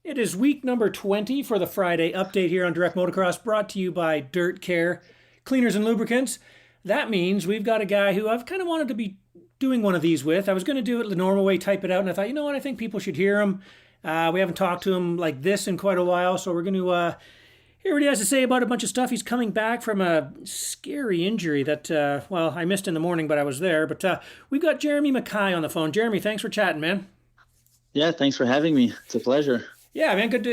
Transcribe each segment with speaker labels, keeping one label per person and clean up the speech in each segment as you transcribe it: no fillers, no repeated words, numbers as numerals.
Speaker 1: It is week number 20 for the Friday update here on Direct Motocross, brought to you by Dirt Care Cleaners and Lubricants. That means we've got a guy who I've kind of wanted to be doing one of these with. I was going to do it the normal way, type it out, and I thought, you know what, I think people should hear him. We haven't talked to him like this in quite a while, so we're going to hear what he has to say about a bunch of stuff. He's coming back from a scary injury that, I missed in the morning, but I was there. But we've got Jeremy McKie on the phone. Jeremy, thanks for chatting, man.
Speaker 2: Yeah, thanks for having me. It's a pleasure.
Speaker 1: Yeah, man, good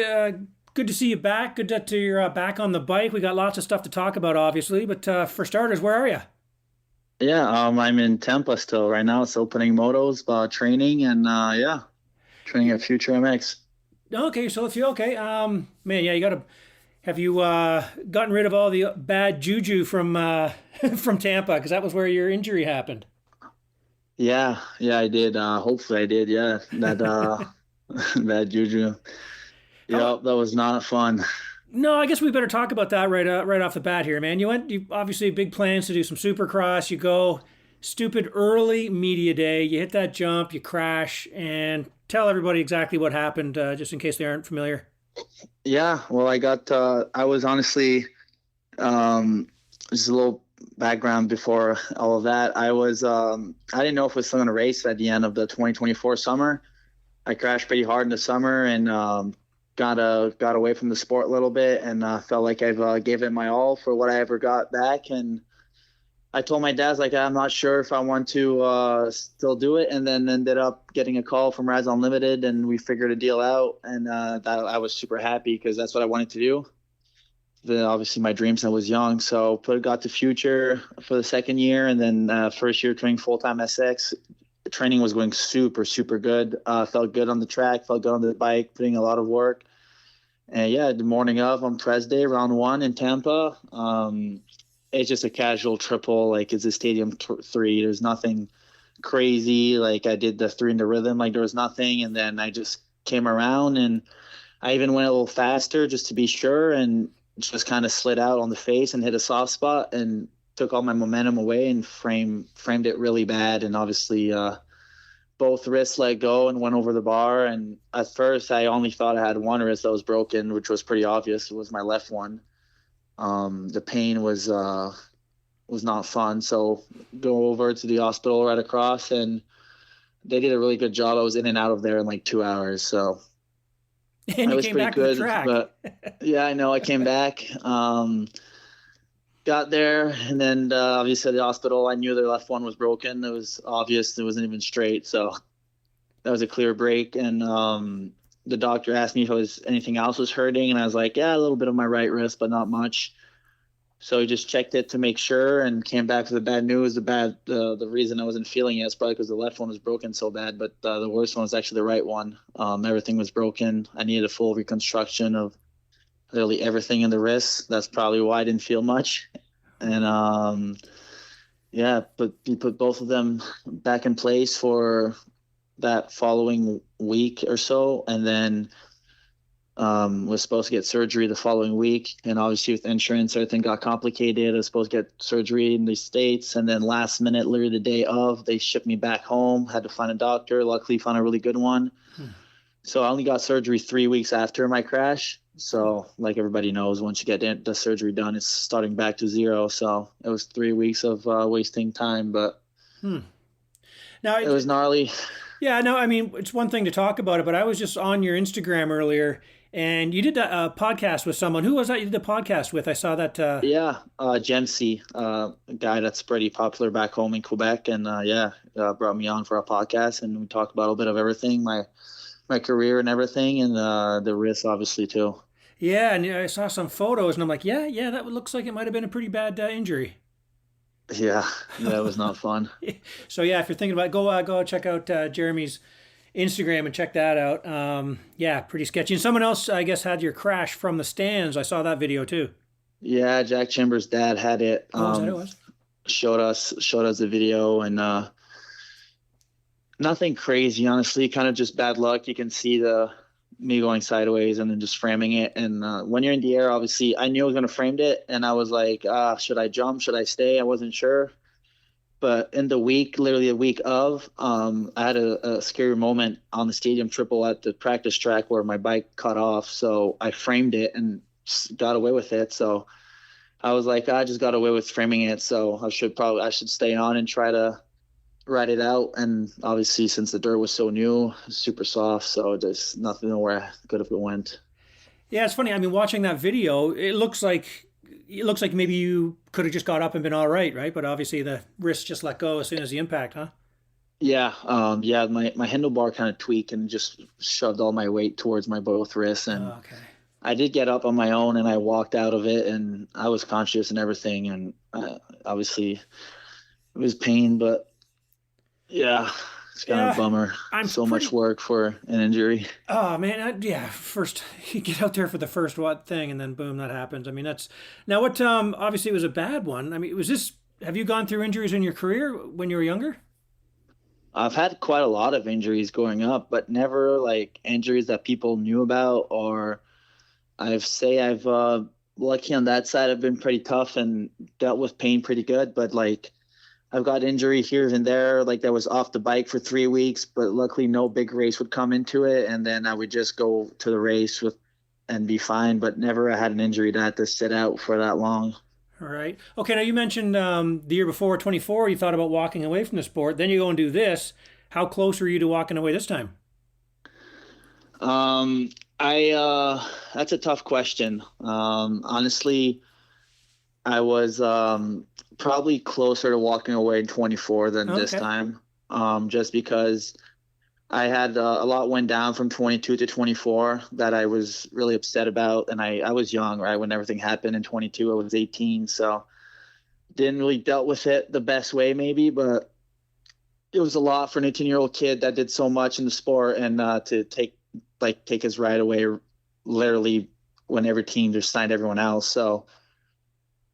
Speaker 1: to see you back. Good that you're back on the bike. We got lots of stuff to talk about, obviously. But for starters, where are you?
Speaker 2: Yeah, I'm in Tampa still right now. Still putting motos, training, and training at Future MX.
Speaker 1: Okay, so it's you. Okay, man, yeah, you gotta. Have you gotten rid of all the bad juju from from Tampa? Because that was where your injury happened.
Speaker 2: Yeah, I did. Hopefully, I did. Yeah, that bad juju. Yeah, that was not fun.
Speaker 1: No, I guess we better talk about that right off the bat here, man. You obviously big plans to do some Supercross. You go stupid early media day. You hit that jump, you crash, and tell everybody exactly what happened, just in case they aren't familiar.
Speaker 2: Yeah, well, I was honestly, just a little background before all of that. I didn't know if I was still going to race at the end of the 2024 summer. I crashed pretty hard in the summer and got away from the sport a little bit, and felt like I've gave it my all for what I ever got back. And I told my dad, like, I'm not sure if I want to still do it, and then ended up getting a call from Raz Unlimited, and we figured a deal out, and that I was super happy because that's what I wanted to do. Obviously my dreams when I was young, so got to Future for the second year, and then first year training full-time SX. The training was going super, super good. Felt good on the track, felt good on the bike, putting a lot of work. And yeah, the morning of on Thursday, round one in Tampa, it's just a casual triple. Like, it's a stadium 3. There's nothing crazy. Like, I did the 3 in the rhythm. Like, there was nothing. And then I just came around, and I even went a little faster just to be sure, and just kind of slid out on the face and hit a soft spot and took all my momentum away and framed it really bad. And obviously both wrists let go and went over the bar. And at first I only thought I had one wrist that was broken, which was pretty obvious. It was my left one. The pain was not fun. So go over to the hospital right across, and they did a really good job. I was in and out of there in like 2 hours. So
Speaker 1: And you came back to the track.
Speaker 2: But yeah, I know. I came back. Got there, and then obviously at the hospital, I knew their left one was broken. It was obvious. It wasn't even straight, so that was a clear break. And the doctor asked me if anything else was hurting, and I was like, yeah, a little bit of my right wrist, but not much. So he just checked it to make sure and came back with the bad news. The reason I wasn't feeling it is probably because the left one was broken so bad, but the worst one was actually the right one. Everything was broken. I needed a full reconstruction of literally everything in the wrist. That's probably why I didn't feel much. And but he put both of them back in place for that following week or so, and then was supposed to get surgery the following week. And obviously with insurance, everything got complicated. I was supposed to get surgery in the States, and then last minute, literally the day of, they shipped me back home. Had to find a doctor. Luckily found a really good one. So I only got surgery 3 weeks after my crash. So like everybody knows, once you get the surgery done, it's starting back to zero. So it was 3 weeks of wasting time, but
Speaker 1: now
Speaker 2: it was gnarly.
Speaker 1: Yeah, no, I mean, it's one thing to talk about it, but I was just on your Instagram earlier, and you did a podcast with someone. Who was that you did the podcast with? I saw that.
Speaker 2: Gemsy, a guy that's pretty popular back home in Quebec, and brought me on for a podcast, and we talked about a little bit of everything, my career and everything, and the risks obviously too.
Speaker 1: Yeah, and I saw some photos, and I'm like, yeah, that looks like it might have been a pretty bad injury.
Speaker 2: Yeah, it was not fun.
Speaker 1: So yeah, if you're thinking about it, go check out Jeremy's Instagram and check that out. Yeah, pretty sketchy. And someone else, I guess, had your crash from the stands. I saw that video too.
Speaker 2: Yeah, Jack Chambers' dad had it.
Speaker 1: Was that it was?
Speaker 2: Showed us the video, and nothing crazy, honestly. Kind of just bad luck. You can see me going sideways and then just framing it. And when you're in the air, obviously, I knew I was going to frame it, and I was like, should I jump? Should I stay? I wasn't sure. But in the week, literally a week of, I had a scary moment on the stadium triple at the practice track where my bike cut off. So I framed it and got away with it. So I was like, I just got away with framing it. So I should stay on and try to ride it out. And obviously, since the dirt was so new, super soft, so there's nothing where I could have went.
Speaker 1: Yeah, it's funny. I mean, watching that video, it looks like maybe you could have just got up and been all right, right? But obviously the wrist just let go as soon as the impact, huh?
Speaker 2: Yeah, yeah, my handlebar kind of tweaked and just shoved all my weight towards my both wrists, and
Speaker 1: Oh, okay.
Speaker 2: I did get up on my own and I walked out of it and I was conscious and everything, and obviously it was pain, but yeah, it's kind of a
Speaker 1: Yeah,
Speaker 2: bummer.
Speaker 1: I'm
Speaker 2: So
Speaker 1: pretty.
Speaker 2: much work for an injury.
Speaker 1: Oh man, yeah. First, you get out there for the first what thing, and then boom, that happens. I mean, that's now what. Obviously, it was a bad one. I mean, was this? Have you gone through injuries in your career when you were younger?
Speaker 2: I've had quite a lot of injuries growing up, but never like injuries that people knew about, or I've lucky on that side. I've been pretty tough and dealt with pain pretty good, but like I've got injury here and there, like that was off the bike for 3 weeks, but luckily no big race would come into it, and then I would just go to the race with and be fine. But never had an injury that had to sit out for that long.
Speaker 1: All right. Okay. Now you mentioned the year before, 24, you thought about walking away from the sport. Then you go and do this. How close are you to walking away this time?
Speaker 2: I That's a tough question. Honestly, I was probably closer to walking away in 24 than this
Speaker 1: Okay.
Speaker 2: time. Just because I had a lot went down from 22 to 24 that I was really upset about, and I was young, right, when everything happened. In 22 I was 18, so didn't really dealt with it the best way maybe, but it was a lot for an 18-year-old kid that did so much in the sport, and to take his right away literally when every team just signed everyone else. So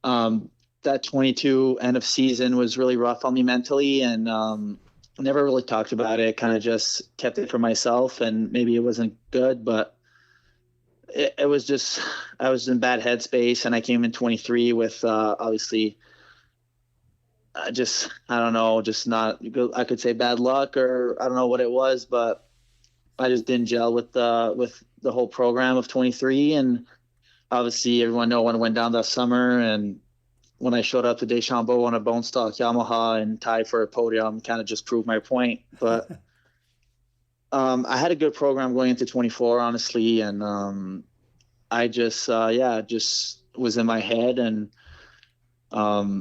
Speaker 2: that 22 end of season was really rough on me mentally, and never really talked about it. Kind of just kept it for myself, and maybe it wasn't good, but it was just I was in bad headspace, and I came in 23 with obviously just I don't know, just not I could say bad luck, or I don't know what it was, but I just didn't gel with the whole program of 23, and obviously everyone know when it went down that summer, and when I showed up to Deschambault on a bone stock Yamaha and tied for a podium, kind of just proved my point. But I had a good program going into 24, honestly, and I just just was in my head, and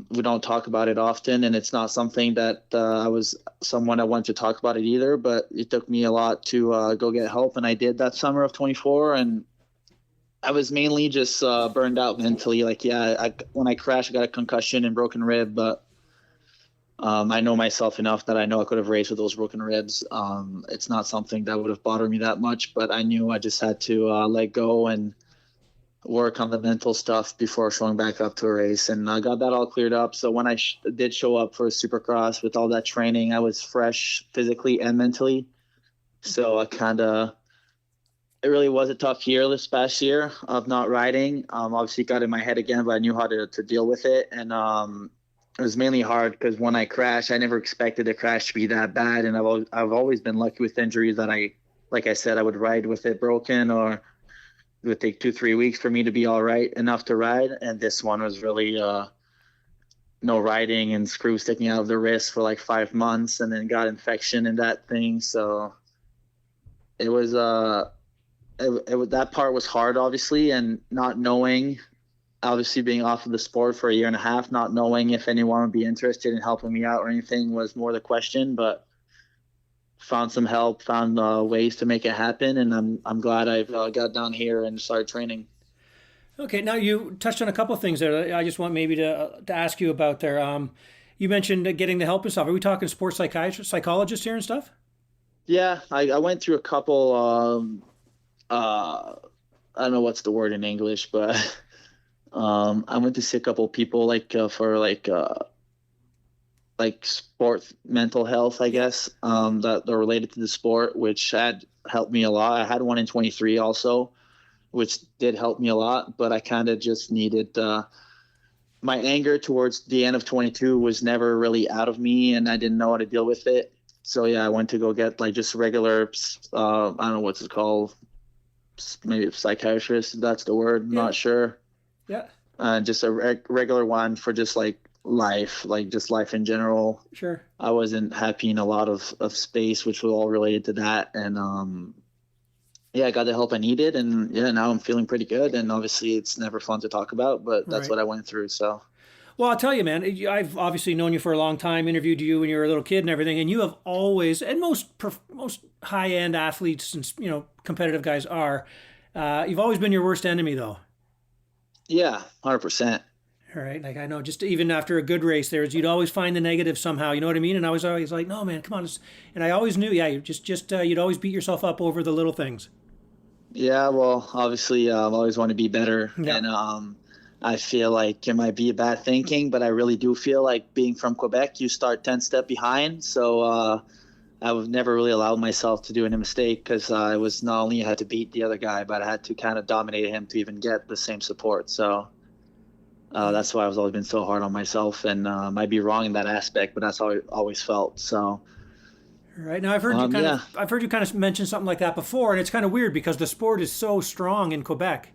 Speaker 2: we don't talk about it often, and it's not something that I was someone I wanted to talk about it either. But it took me a lot to go get help, and I did that summer of 24, and I was mainly just burned out mentally. Like, yeah, when I crashed, I got a concussion and broken rib, but I know myself enough that I know I could have raced with those broken ribs. It's not something that would have bothered me that much, but I knew I just had to let go and work on the mental stuff before showing back up to a race. And I got that all cleared up. So when I did show up for a Supercross with all that training, I was fresh physically and mentally. So it really was a tough year this past year of not riding. Obviously got in my head again, but I knew how to deal with it. And it was mainly hard because when I crashed, I never expected the crash to be that bad. And I've always been lucky with injuries that like I said, I would ride with it broken, or it would take 2-3 weeks for me to be all right enough to ride. And this one was really no riding and screws sticking out of the wrist for like 5 months, and then got infection in that thing. So it was that part was hard, obviously, and not knowing, obviously being off of the sport for a year and a half, not knowing if anyone would be interested in helping me out or anything was more the question. But found some help, found ways to make it happen, and I'm glad I've got down here and started training.
Speaker 1: Okay. Now you touched on a couple of things there. I just want maybe to ask you about there. You mentioned getting the help and stuff. Are we talking sports psychiatrist, psychologist here and stuff?
Speaker 2: Yeah, I went through a couple. I don't know what's the word in English, but I went to see a couple people for sport mental health, I guess, that are related to the sport, which had helped me a lot. I had one in 23 also, which did help me a lot, but I kind of just needed my anger towards the end of 22 was never really out of me, and I didn't know how to deal with it. So yeah, I went to go get like just regular, I don't know what's it called, maybe a psychiatrist, if that's the word. I'm not sure.
Speaker 1: Yeah.
Speaker 2: Just a regular one for just like life, like just life in general.
Speaker 1: Sure.
Speaker 2: I wasn't happy in a lot of space, which was all related to that. And yeah, I got the help I needed, and yeah, now I'm feeling pretty good. And obviously it's never fun to talk about, but that's what I went through. So.
Speaker 1: Well, I'll tell you, man, I've obviously known you for a long time, interviewed you when you were a little kid and everything, and you have always, and most high-end athletes and, you know, competitive guys are, you've always been your worst enemy, though.
Speaker 2: Yeah, 100%.
Speaker 1: All right. Like, I know, just even after a good race, you'd always find the negative somehow. You know what I mean? And I was always like, no, man, come on. And I always knew, you'd always beat yourself up over the little things.
Speaker 2: Yeah, well, obviously, I always want to be better. Yeah. And I feel like it might be bad thinking, but I really do feel like being from Quebec, you start 10 steps behind. So I would never really allow myself to do any mistake, because I was not only had to beat the other guy, but I had to kind of dominate him to even get the same support. So that's why I've always been so hard on myself, and might be wrong in that aspect, but that's how I always felt. So.
Speaker 1: Right. Now I've heard you kind of mention something like that before, and it's kind of weird because the sport is so strong in Quebec.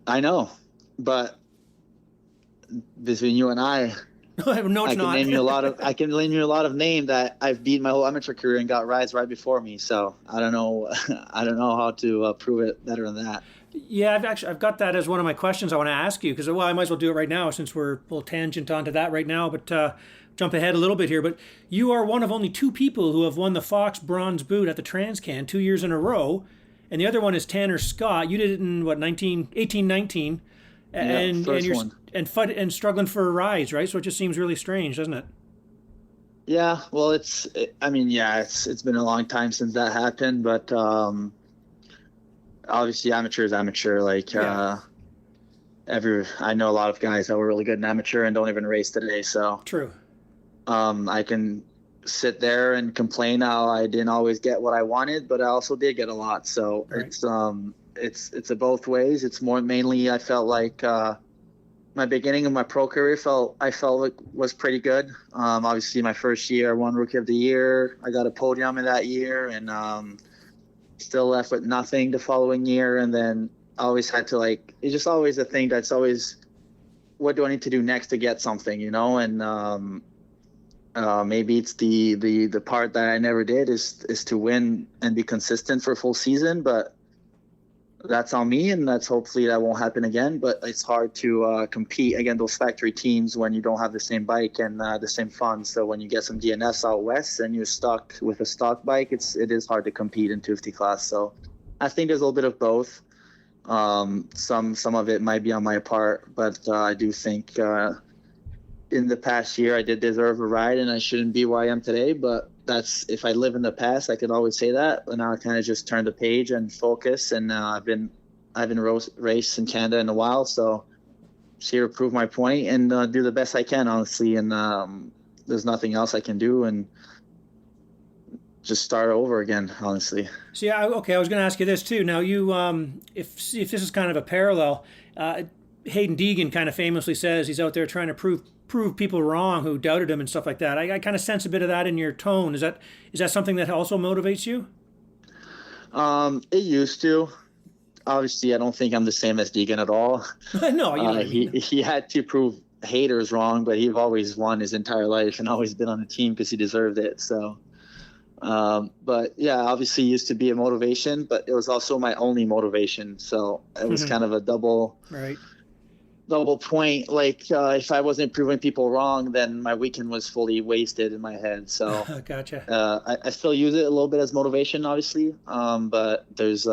Speaker 2: I know, but between you and I can name you a lot of names that I've beat my whole amateur career and got rides right before me. So I don't know how to prove it better than that.
Speaker 1: Yeah, I've got that as one of my questions I want to ask you, because I might as well do it right now since we'll tangent onto that right now, but jump ahead a little bit here. But you are one of only two people who have won the Fox Bronze Boot at the TransCan 2 years in a row, and the other one is Tanner Scott. You did it in 18-19, and struggling for rides, right? So it just seems really strange, doesn't it?
Speaker 2: Yeah, well, it's been a long time since that happened, but obviously amateur is amateur. Like I know a lot of guys that were really good in amateur and don't even race today. So
Speaker 1: true.
Speaker 2: I can sit there and complain how I didn't always get what I wanted, but I also did get a lot. So right. It's a both ways. It's mainly I felt like my beginning of my pro career I felt like was pretty good. Obviously my first year I won Rookie of the Year. I got a podium in that year, and still left with nothing the following year. And then I always had to, like, it's just always a thing that's always, what do I need to do next to get something, you know? And maybe it's the part that I never did is to win and be consistent for a full season, but that's on me, and hopefully that won't happen again. But it's hard to compete against those factory teams when you don't have the same bike and the same funds. So when you get some DNFs out west and you're stuck with a stock bike, it is hard to compete in 250 class. So I think there's a little bit of both. Some of it might be on my part, but I do think in the past year I did deserve a ride, and I shouldn't be where I am today. But if I live in the past, I could always say that. But now I kind of just turn the page and focus. And I haven't raced in Canada in a while, so just here to prove my point and do the best I can, honestly. And there's nothing else I can do, and just start over again, honestly.
Speaker 1: So yeah, okay. I was going to ask you this too. Now you, if this is kind of a parallel, Hayden Deegan kind of famously says he's out there trying to prove people wrong who doubted him and stuff like that. I kind of sense a bit of that in your tone. Is that something that also motivates you?
Speaker 2: It used to. Obviously, I don't think I'm the same as Deegan at all.
Speaker 1: No,
Speaker 2: he had to prove haters wrong, but he's always won his entire life and always been on the team because he deserved it. So, but yeah, obviously it used to be a motivation, but it was also my only motivation. So it was kind of a double point. Like if I wasn't proving people wrong, then my weekend was fully wasted in my head. So
Speaker 1: gotcha.
Speaker 2: I still use it a little bit as motivation, obviously. But there's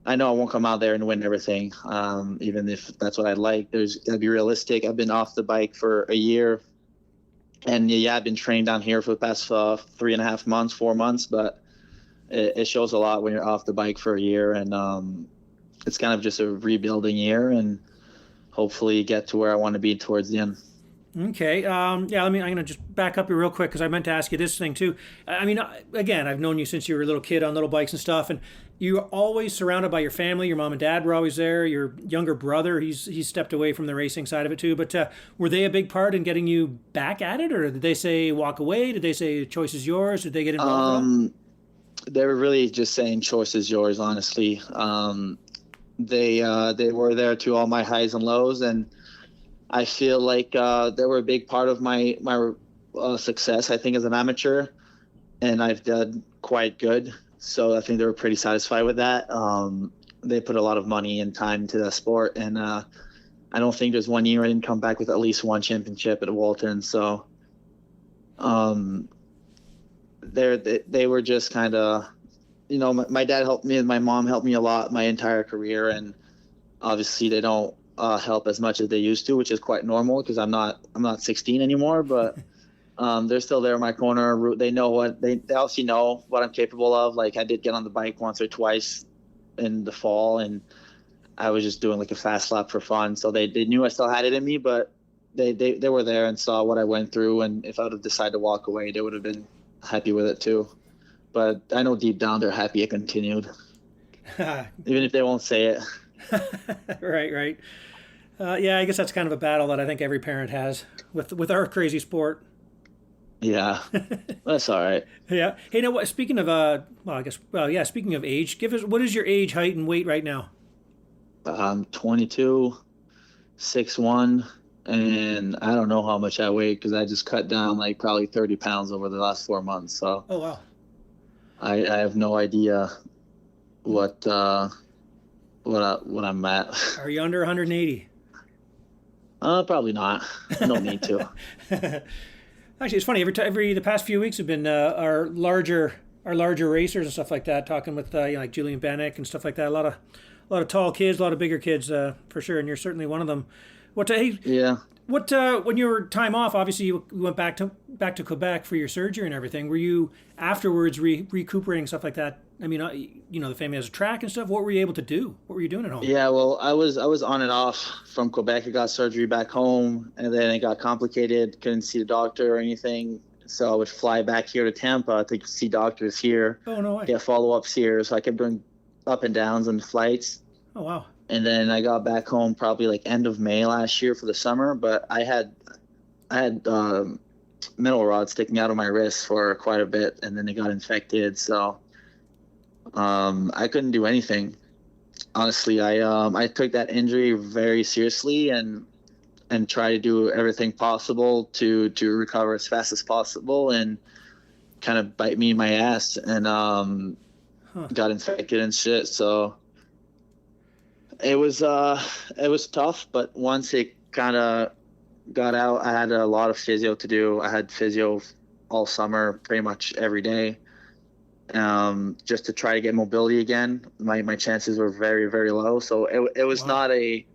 Speaker 2: I know I won't come out there and win everything, even if that's what I'd like. There's got to be realistic. I've been off the bike for a year, and I've been training down here for the past 3.5 months, 4 months. But it shows a lot when you're off the bike for a year, and it's kind of just a rebuilding year, and hopefully get to where I want to be towards the end.
Speaker 1: Okay. Yeah. I'm going to just back up here real quick because I meant to ask you this thing too. Again, I've known you since you were a little kid on little bikes and stuff, and you're always surrounded by your family. Your mom and dad were always there. Your younger brother, he's stepped away from the racing side of it too. But were they a big part in getting you back at it, or did they say walk away? Did they say choice is yours? Did they get involved?
Speaker 2: They were really just saying choice is yours, honestly. They were there to all my highs and lows, and I feel like they were a big part of my success, I think, as an amateur, and I've done quite good. So I think they were pretty satisfied with that. They put a lot of money and time into the sport, and I don't think there's one year I didn't come back with at least one championship at Walton. So they were just kind of, my dad helped me and my mom helped me a lot my entire career, and obviously they don't help as much as they used to, which is quite normal because I'm not 16 anymore, but they're still there in my corner. They know they obviously know what I'm capable of. Like, I did get on the bike once or twice in the fall, and I was just doing like a fast lap for fun. So they knew I still had it in me, but they were there and saw what I went through. And if I would have decided to walk away, they would have been happy with it too. But I know deep down they're happy it continued, even if they won't say it.
Speaker 1: Right. Yeah, I guess that's kind of a battle that I think every parent has with our crazy sport.
Speaker 2: Yeah, that's all right.
Speaker 1: Yeah. Hey, now what? Speaking of speaking of age, give us what is your age, height, and weight right now?
Speaker 2: I'm 22, 6'1", and I don't know how much I weigh because I just cut down like probably 30 pounds over the last 4 months. So.
Speaker 1: Oh wow.
Speaker 2: I have no idea what I'm at.
Speaker 1: Are you under 180?
Speaker 2: Probably not. No need to.
Speaker 1: Actually, it's funny. The past few weeks have been our larger racers and stuff like that. Talking with like Julian Bannock and stuff like that. A lot of tall kids, a lot of bigger kids for sure. And you're certainly one of them.
Speaker 2: Yeah.
Speaker 1: When you were time off? Obviously, you went back to Quebec for your surgery and everything. Were you afterwards recuperating stuff like that? I mean, the family has a track and stuff. What were you able to do? What were you doing at home?
Speaker 2: Yeah, well, I was on and off from Quebec. I got surgery back home, and then it got complicated. Couldn't see the doctor or anything, so I would fly back here to Tampa to see doctors here.
Speaker 1: Oh no way!
Speaker 2: Get follow-ups here, so I kept doing up and downs on flights.
Speaker 1: Oh wow!
Speaker 2: And then I got back home probably like end of May last year for the summer, but I had metal rods sticking out of my wrist for quite a bit, and then they got infected, so I couldn't do anything. Honestly, I took that injury very seriously and tried to do everything possible to recover as fast as possible, and kind of bite me in my ass, and got infected and shit. So it was tough, but once it kind of got out, I had a lot of physio to do. I had physio all summer, pretty much every day, just to try to get mobility again. My chances were very, very low. So it was
Speaker 1: Wow.
Speaker 2: not a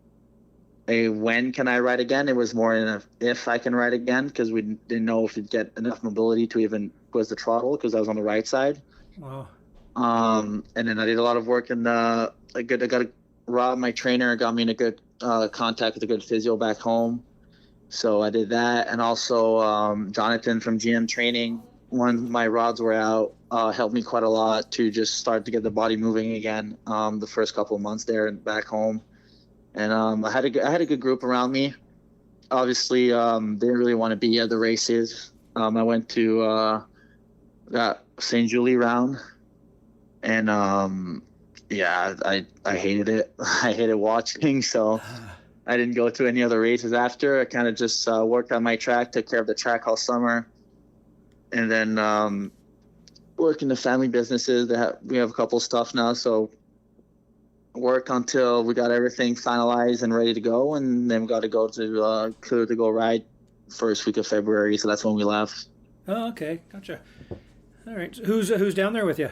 Speaker 2: when can I ride again. It was more in a if I can ride again, because we didn't know if we'd get enough mobility to even push the throttle, because I was on the right side.
Speaker 1: Wow.
Speaker 2: And then I did a lot of work in Rob, my trainer, got me in a good contact with a good physio back home. So I did that. And also Jonathan from GM Training, when my rods were out, helped me quite a lot to just start to get the body moving again the first couple of months there and back home. And I had a good group around me. Obviously, didn't really want to be at the races. I went to that St. Julie round, and yeah, I hated it. I hated watching, so I didn't go to any other races after. I kind of just worked on my track, took care of the track all summer, and then worked in the family businesses. We have a couple stuff now, so work until we got everything finalized and ready to go, and then we got to go to clear to go ride first week of February. So that's when we left.
Speaker 1: Oh, okay, gotcha. All right, so who's down there with you?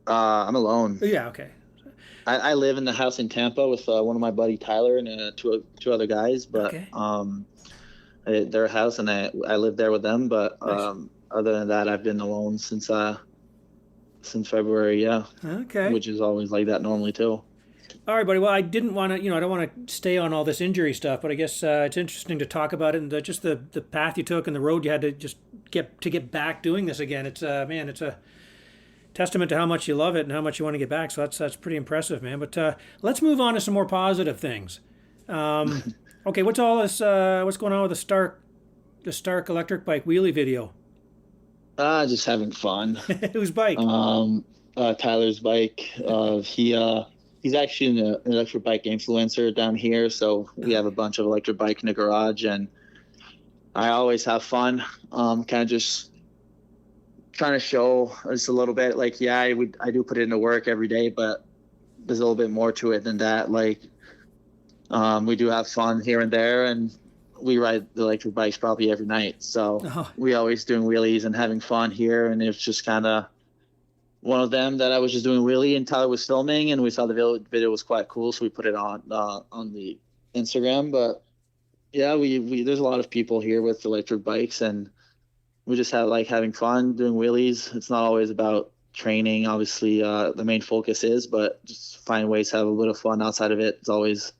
Speaker 2: I'm alone.
Speaker 1: Yeah, okay.
Speaker 2: I live in the house in Tampa with one of my buddy Tyler and two other guys, but
Speaker 1: Okay.
Speaker 2: their house, and I live there with them. But
Speaker 1: Nice.
Speaker 2: other than that, I've been alone since February. Yeah,
Speaker 1: Okay.
Speaker 2: which is always like that normally too.
Speaker 1: All right, buddy. Well, I didn't want to, I don't want to stay on all this injury stuff, but I guess it's interesting to talk about it and just the path you took and the road you had to just get back doing this again. It's man, it's a testament to how much you love it and how much you want to get back. So that's pretty impressive, man. But let's move on to some more positive things. Okay, what's all this? What's going on with the Stark electric bike wheelie video?
Speaker 2: Just having fun.
Speaker 1: Whose bike?
Speaker 2: Tyler's bike. He's actually an electric bike influencer down here, so we have a bunch of electric bike in the garage, and I always have fun. Kind of just trying to show just a little bit. Like, yeah, I do put it into work every day, but there's a little bit more to it than that. Like, we do have fun here and there, and we ride the electric bikes probably every night. So we always doing wheelies and having fun here, and it's just kind of one of them that I was just doing wheelie and Tyler was filming, and we saw the video was quite cool, so we put it on the Instagram. But yeah, we there's a lot of people here with electric bikes, and we just have like having fun doing wheelies. It's not always about training, obviously. The main focus is, but just find ways to have a little fun outside of it. It's always,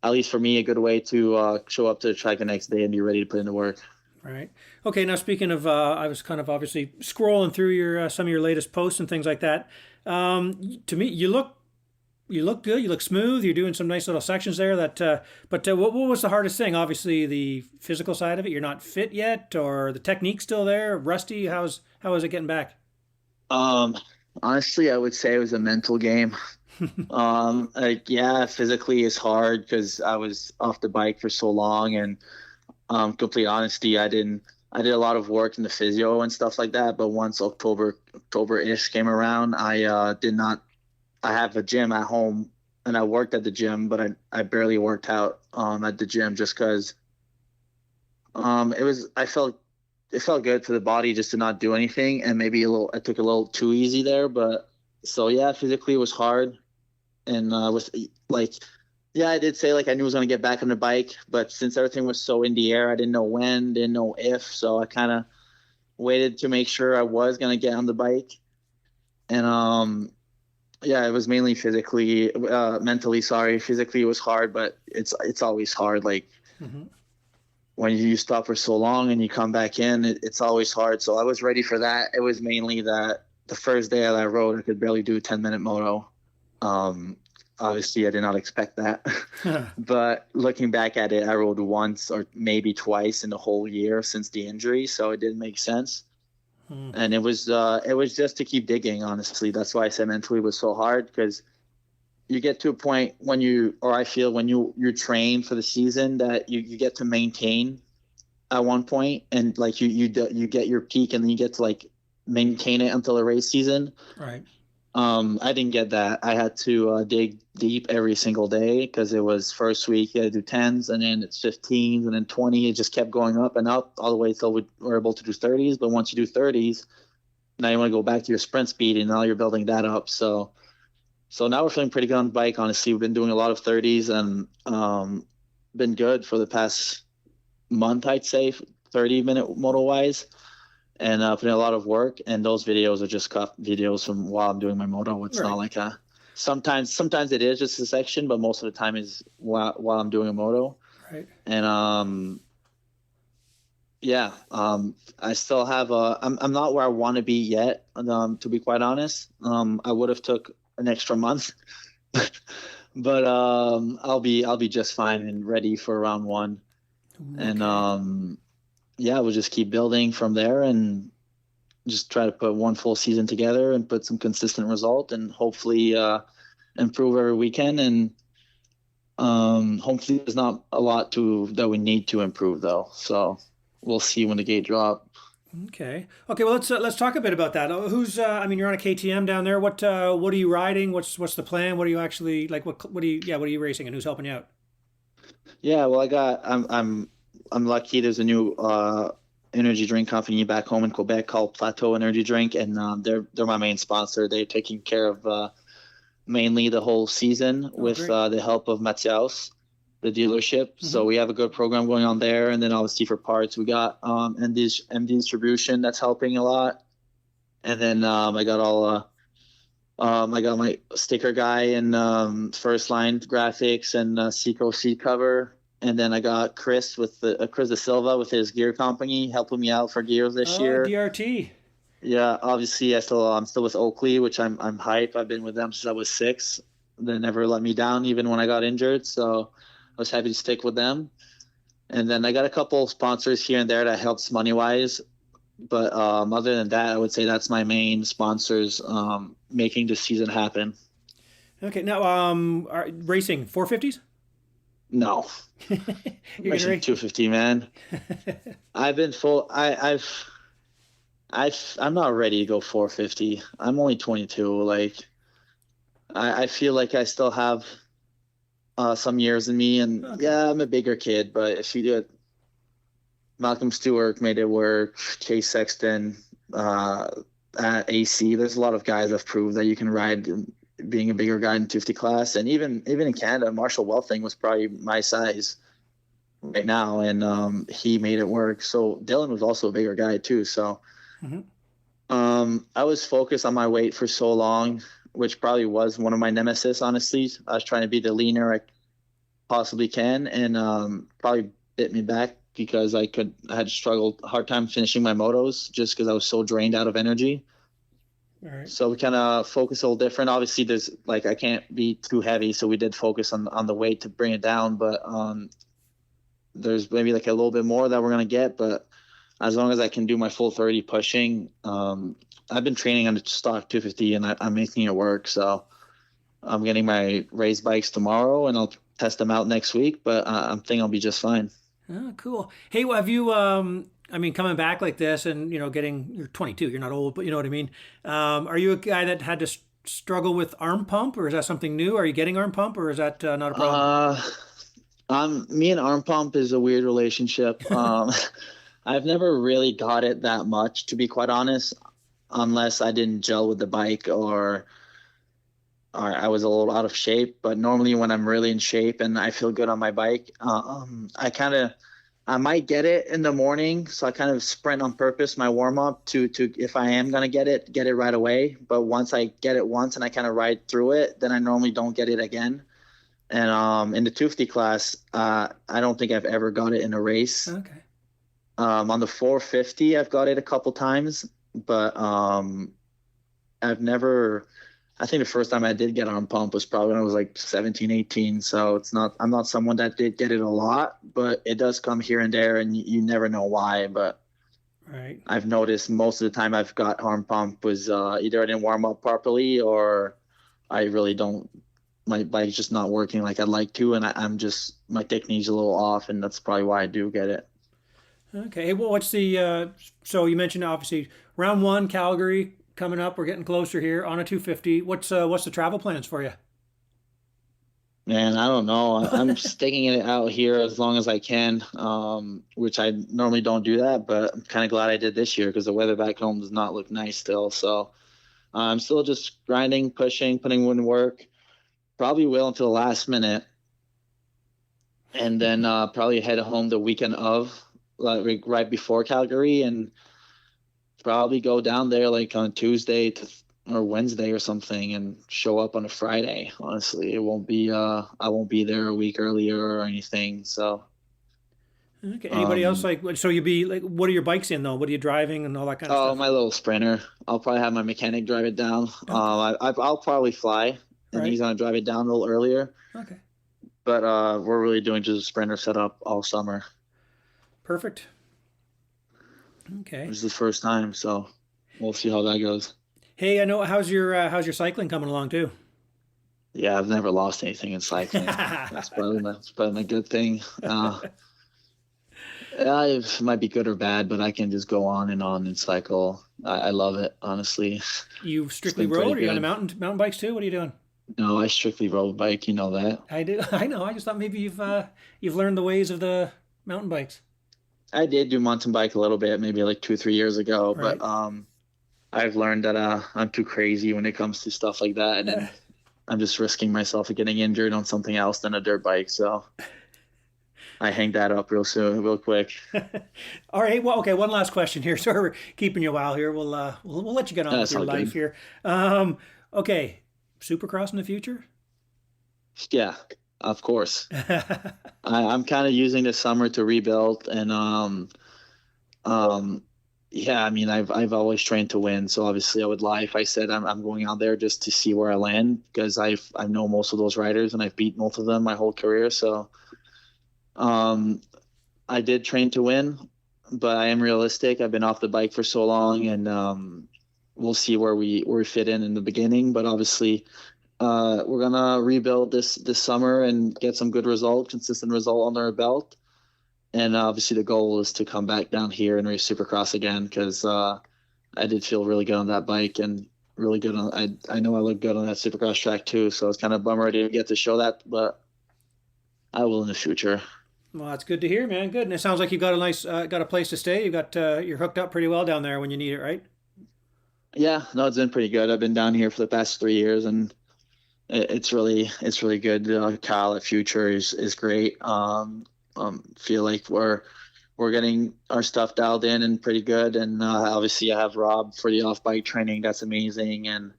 Speaker 2: at least for me, a good way to show up to the track the next day and be ready to put into work.
Speaker 1: Right. Okay. Now, speaking of, I was kind of obviously scrolling through your some of your latest posts and things like that. To me, you look good. You look smooth. You're doing some nice little sections there. But what was the hardest thing? Obviously, the physical side of it. You're not fit yet, or the technique's still there. Rusty. How is it getting back?
Speaker 2: Honestly, I would say it was a mental game. Like, yeah, physically it's hard because I was off the bike for so long, and complete honesty, I did a lot of work in the physio and stuff like that. But once October-ish came around, I have a gym at home, and I worked at the gym, but I barely worked out at the gym just because it felt good for the body just to not do anything, and maybe I took a little too easy there. But so yeah, physically it was hard, and was like, yeah, I did say like I knew I was gonna get back on the bike, but since everything was so in the air, I didn't know when, didn't know if, so I kind of waited to make sure I was gonna get on the bike. And yeah, it was mainly physically, mentally. Sorry, physically it was hard, but it's always hard. Like when you stop for so long and you come back in, it's always hard. So I was ready for that. It was mainly that the first day that I rode, I could barely do a 10-minute moto. Obviously, I did not expect that. But looking back at it, I rode once or maybe twice in the whole year since the injury, so it didn't make sense. And it was just to keep digging, honestly. That's why I said mentally it was so hard, because you get to a point when I feel when you're trained for the season that you get to maintain at one point, and like you get your peak, and then you get to like maintain it until the race season.
Speaker 1: Right.
Speaker 2: I didn't get that. I had to dig deep every single day, because it was first week you had to do 10s, and then it's 15s, and then 20. It just kept going up and up all the way till we were able to do 30s. But once you do 30s, now you want to go back to your sprint speed, and now you're building that up. So now we're feeling pretty good on the bike. Honestly, we've been doing a lot of 30s, and been good for the past month, I'd say, 30-minute moto wise. And putting a lot of work, and those videos are just cut videos from while I'm doing my moto. It's not like sometimes it is just a section, but most of the time is while I'm doing a moto.
Speaker 1: Right.
Speaker 2: And I still have I'm not where I want to be yet, to be quite honest. I would have took an extra month, but I'll be just fine and ready for round one. Okay. And yeah, we'll just keep building from there, and just try to put one full season together and put some consistent result, and hopefully improve every weekend. And hopefully there's not a lot that we need to improve, though. So we'll see when the gate drop.
Speaker 1: Okay. Well, let's talk a bit about that. Who's I mean, you're on a KTM down there. What are you riding? What's the plan? What are you actually like? What are you racing, and who's helping you out?
Speaker 2: Yeah, well, I'm lucky. There's a new energy drink company back home in Quebec called Plateau Energy Drink, and they're my main sponsor. They're taking care of mainly the whole season with the help of Matthias, the dealership. So we have a good program going on there, and then obviously for parts we got MD Distribution that's helping a lot, and then I got all I got my sticker guy and First Line Graphics and Seco seat cover. And then I got Chris with Chris De Silva with his gear company helping me out for gears this
Speaker 1: Oh,
Speaker 2: year.
Speaker 1: DRT.
Speaker 2: Yeah, obviously I'm still with Oakley, which I'm hype. I've been with them since I was 6. They never let me down even when I got injured, so I was happy to stick with them. And then I got a couple sponsors here and there that helps money wise. But other than that, I would say that's my main sponsors making the season happen.
Speaker 1: Okay, now racing 450s?
Speaker 2: No,
Speaker 1: You're gonna
Speaker 2: racing
Speaker 1: race?
Speaker 2: 250, man. I've been full. I'm not ready to go 450. I'm only 22. Like I feel like I still have some years in me, and
Speaker 1: Okay.
Speaker 2: yeah, I'm a bigger kid. But if you do it, Malcolm Stewart made it work. Chase Sexton, at AC, there's a lot of guys that have proved that you can ride being a bigger guy in 250 class, and even in Canada, Marshall Welting was probably my size right now, and he made it work. So Dylan was also a bigger guy too. So
Speaker 1: Hmm.
Speaker 2: I was focused on my weight for so long, which probably was one of my nemesis. Honestly, I was trying to be the leaner I possibly can, and probably bit me back because I had struggled hard time finishing my motos just because I was so drained out of energy.
Speaker 1: All right.
Speaker 2: So we kind of focus a little different. Obviously, there's like I can't be too heavy, so we did focus on the weight to bring it down. But there's maybe like a little bit more that we're gonna get. But as long as I can do my full 30 pushing, I've been training on the stock 250 and I'm making it work. So I'm getting my race bikes tomorrow and I'll test them out next week. But I'm thinking I'll be just fine.
Speaker 1: Oh, cool. Hey, well, have you, I mean, coming back like this and, you're 22, you're not old, but you know what I mean? Are you a guy that had to struggle with arm pump, or is that something new? Are you getting arm pump, or is that not a problem?
Speaker 2: Me and arm pump is a weird relationship. I've never really got it that much, to be quite honest, unless I didn't gel with the bike or I was a little out of shape. But normally when I'm really in shape and I feel good on my bike, I might get it in the morning. So I kind of sprint on purpose my warm up to if I am gonna get it right away. But once I get it once and I kind of ride through it, then I normally don't get it again. And in the 250 class, I don't think I've ever got it in a race.
Speaker 1: Okay.
Speaker 2: On the 450, I've got it a couple times, but I've never. I think the first time I did get on pump was probably when I was like 17, 18. So I'm not someone that did get it a lot, but it does come here and there, and you never know why. But
Speaker 1: Right.
Speaker 2: I've noticed most of the time I've got arm pump was either I didn't warm up properly or I really don't. My bike's just not working like I'd like to, and I'm just my technique's a little off, and that's probably why I do get it.
Speaker 1: Okay. Hey, well, what's so you mentioned obviously round one, Calgary coming up. We're getting closer here on a 250. What's the travel plans for you?
Speaker 2: Man, I don't know. I'm sticking it out here as long as I can, which I normally don't do that, but I'm kind of glad I did this year because the weather back home does not look nice still. So I'm still just grinding, pushing, putting in work. Probably will until the last minute, and then probably head home the weekend of, like right before Calgary, and probably go down there like on Tuesday or Wednesday or something, and show up on a Friday. Honestly, it won't be I won't be there a week earlier or anything. So
Speaker 1: Okay. Anybody else
Speaker 2: um,
Speaker 1: like? So you be like, what are your bikes in though? What are you driving and all that kind of
Speaker 2: oh,
Speaker 1: stuff?
Speaker 2: my little Sprinter. I'll probably have my mechanic drive it down.
Speaker 1: Okay.
Speaker 2: I'll probably fly, and
Speaker 1: Right.
Speaker 2: he's gonna drive it down a little earlier.
Speaker 1: Okay.
Speaker 2: But we're really doing just a Sprinter setup all summer.
Speaker 1: Perfect. Okay.
Speaker 2: This is the first time, so we'll see how that goes.
Speaker 1: Hey, I know how's your cycling coming along too?
Speaker 2: Yeah, I've never lost anything in cycling. That's probably my good thing. It might be good or bad, but I can just go on and cycle. I love it, honestly.
Speaker 1: You
Speaker 2: It's
Speaker 1: strictly
Speaker 2: been pretty
Speaker 1: road, or you on a
Speaker 2: good.
Speaker 1: mountain bikes too? What are you doing?
Speaker 2: No, I strictly road bike. You know that.
Speaker 1: I do. I know. I just thought maybe you've learned the ways of the mountain bikes.
Speaker 2: I did do mountain bike a little bit, maybe like 2, 3 years ago, but
Speaker 1: Right.
Speaker 2: I've learned that I'm too crazy when it comes to stuff like that, and I'm just risking myself of getting injured on something else than a dirt bike. So I hang that up real soon, real quick.
Speaker 1: All right. Well, okay. One last question here. Sorry, we're keeping you a while here. We'll let you get on with
Speaker 2: That's
Speaker 1: your
Speaker 2: all
Speaker 1: life
Speaker 2: good.
Speaker 1: here. Um, Okay, Supercross in the future?
Speaker 2: Yeah, of course. I'm kind of using the summer to rebuild, and um, yeah. I mean, I've always trained to win, so obviously I would lie if I said I'm going out there just to see where I land, because I know most of those riders and I've beat most of them my whole career. So um, I did train to win, but I am realistic. I've been off the bike for so long, and we'll see where we fit in the beginning. But obviously, we're gonna rebuild this summer and get some good result, consistent result under our belt. And obviously, the goal is to come back down here and race Supercross again, because I did feel really good on that bike and really good on. I know I look good on that Supercross track too, so it's kind of a bummer I didn't get to show that, but I will in the future.
Speaker 1: Well, that's good to hear, man. Good. And it sounds like you got a nice, got a place to stay. You got, you're hooked up pretty well down there when you need it, right?
Speaker 2: Yeah, no, it's been pretty good. I've been down here for the past 3 years, and it's really good. Kyle at Future is great. Feel like we're getting our stuff dialed in and pretty good. And obviously, I have Rob for the off bike training. That's amazing, and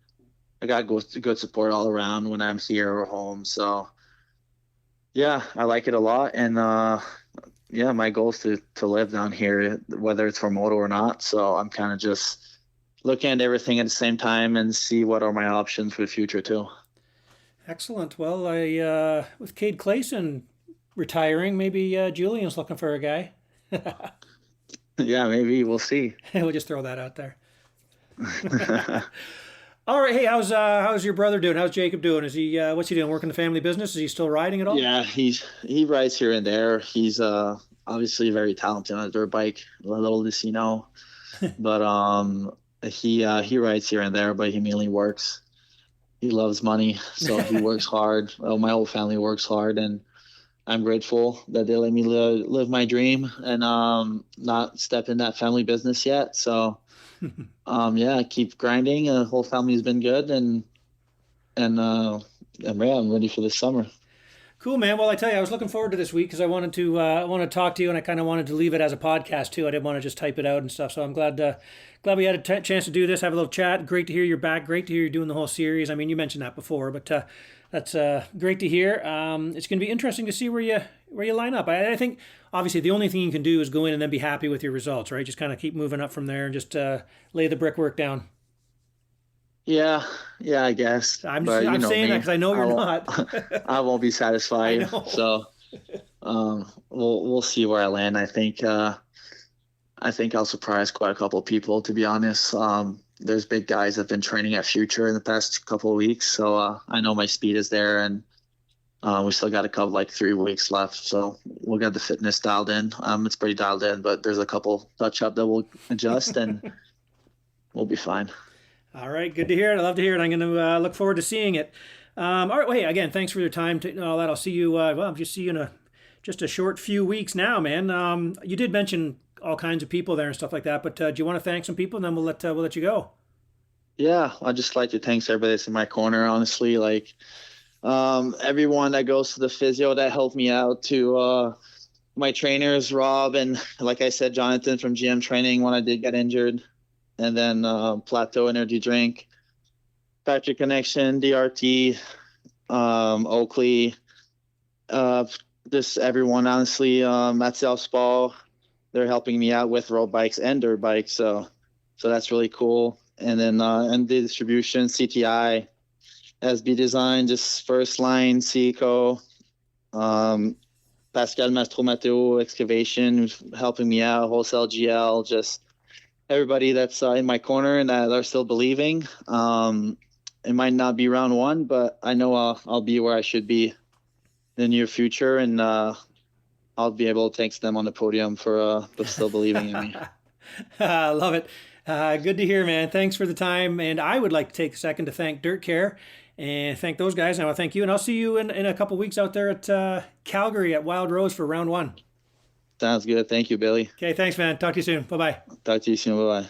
Speaker 2: I got good support all around when I'm here or home. So yeah, I like it a lot. And yeah, my goal is to live down here, whether it's for moto or not. So I'm kind of just looking at everything at the same time and see what are my options for the future too.
Speaker 1: Excellent. Well, with Cade Clayson retiring, maybe Julian's looking for a guy.
Speaker 2: Yeah, maybe we'll see.
Speaker 1: We'll just throw that out there. All right. Hey, how's your brother doing? How's Jacob doing? Is he what's he doing? Working the family business? Is he still riding at all?
Speaker 2: Yeah, he rides here and there. He's obviously very talented on a dirt bike. Little does he know, but he rides here and there, but he mainly works. He loves money, so he works hard. Well, my whole family works hard, and I'm grateful that they let me live my dream and not step in that family business yet. So yeah, I keep grinding. The whole family's been good, and yeah, I'm ready for this summer.
Speaker 1: Cool, man. Well, I tell you, I was looking forward to this week because I wanted to talk to you, and I kind of wanted to leave it as a podcast too. I didn't want to just type it out and stuff. So I'm glad we had a chance to do this, have a little chat. Great to hear you're back. Great to hear you're doing the whole series. I mean, you mentioned that before, but that's great to hear. It's going to be interesting to see where you line up. I think obviously the only thing you can do is go in and then be happy with your results, right? Just kind of keep moving up from there and just lay the brickwork down.
Speaker 2: Yeah, I guess.
Speaker 1: I'm
Speaker 2: But you
Speaker 1: I'm
Speaker 2: know
Speaker 1: saying that
Speaker 2: me,
Speaker 1: because I know
Speaker 2: I
Speaker 1: you're
Speaker 2: won't.
Speaker 1: not.
Speaker 2: I won't be
Speaker 1: I
Speaker 2: satisfied.
Speaker 1: know.
Speaker 2: So we'll see where I land. I think I'll surprise quite a couple of people, to be honest. There's big guys that have been training at Future in the past couple of weeks, so I know my speed is there, and we still got a couple, like 3 weeks left, so we'll get the fitness dialed in. It's pretty dialed in, but there's a couple touch up that we'll adjust, and we'll be fine.
Speaker 1: All right, good to hear it. I love to hear it. I'm going to look forward to seeing it. All right, well, hey, again, thanks for your time and all that. I'll see you. Well, I'll just see you in just a short few weeks now, man. You did mention all kinds of people there and stuff like that, but do you want to thank some people, and then we'll let you go.
Speaker 2: Yeah, I'd just like to thank everybody that's in my corner, honestly. Like everyone that goes to the physio that helped me out, to my trainers, Rob, and like I said, Jonathan from GM Training when I did get injured, and then Plateau Energy Drink, Factory Connection, DRT, Oakley, just everyone, honestly, at South Spa, they're helping me out with road bikes and dirt bikes, so that's really cool. And then and the distribution, CTI, SB Design, just First Line, Seco, Pascal Mastro Mateo Excavation, who's helping me out, Wholesale GL, just everybody that's in my corner and that are still believing. It might not be round one, but I know I'll be where I should be in the near future, and I'll be able to thank them on the podium for still believing in me.
Speaker 1: I love it. Good to hear, man. Thanks for the time. And I would like to take a second to thank Dirt Care and thank those guys. And I want to thank you. And I'll see you in a couple weeks out there at Calgary at Wild Rose for round one.
Speaker 2: Sounds good. Thank you, Billy.
Speaker 1: Okay, thanks, man. Talk to you soon. Bye-bye.
Speaker 2: Talk to you soon. Bye-bye.